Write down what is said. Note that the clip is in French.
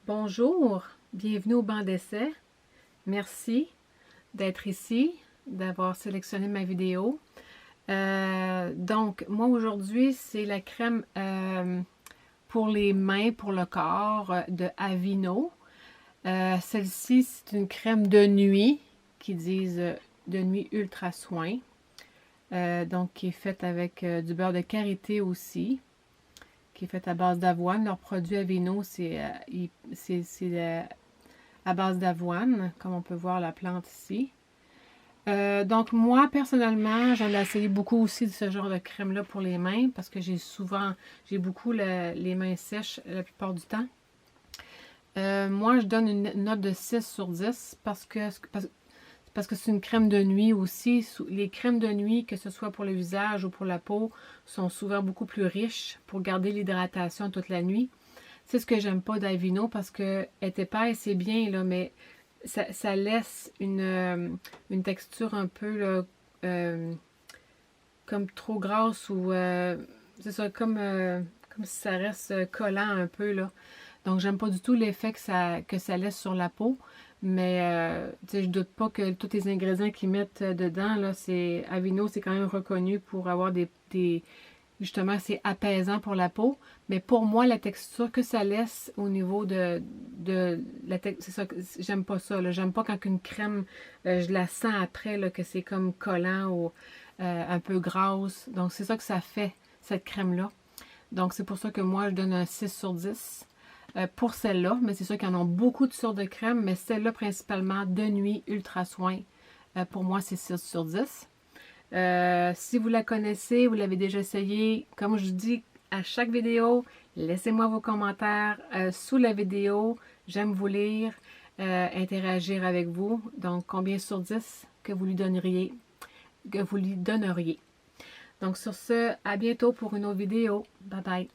Bonjour, bienvenue au banc d'essai. Merci d'être ici, d'avoir sélectionné ma vidéo. Donc, moi aujourd'hui, c'est la crème pour les mains, pour le corps de Aveeno. Celle-ci, c'est une crème de nuit, qui disent de nuit ultra soin. Donc, qui est faite avec du beurre de karité aussi, qui est faite à base d'avoine. Leur produit Aveeno, c'est à base d'avoine, comme on peut voir la plante ici. Donc moi, personnellement, j'en ai essayé beaucoup aussi de ce genre de crème-là pour les mains, parce que j'ai beaucoup les mains sèches la plupart du temps. Moi, je donne une note de 6 sur 10 parce que c'est une crème de nuit aussi. Les crèmes de nuit, que ce soit pour le visage ou pour la peau, sont souvent beaucoup plus riches pour garder l'hydratation toute la nuit. C'est ce que j'aime pas d'Aveeno parce que elle est épaisse, c'est bien, là, mais ça laisse une texture un peu là, comme trop grasse ou c'est ça, comme si ça reste collant un peu là. Donc j'aime pas du tout l'effet que ça laisse sur la peau. Mais je doute pas que tous les ingrédients qu'ils mettent dedans, là, Aveeno, c'est quand même reconnu pour avoir justement, c'est apaisant pour la peau. Mais pour moi, la texture que ça laisse au niveau de la texture, c'est ça, j'aime pas ça. J'aime pas quand une crème, je la sens après, là, que c'est comme collant ou un peu grasse. Donc, c'est ça que ça fait, cette crème-là. Donc, c'est pour ça que moi, je donne un 6 sur 10 pour celle-là. Mais c'est sûr qu'il y en a beaucoup de sortes de crèmes, mais celle-là, principalement, de nuit, ultra soin. Pour moi, c'est 6 sur 10. Si vous la connaissez, vous l'avez déjà essayé, comme je dis à chaque vidéo, laissez-moi vos commentaires sous la vidéo. J'aime vous lire, interagir avec vous. Donc, combien sur 10 que vous lui donneriez? Donc, sur ce, à bientôt pour une autre vidéo. Bye bye!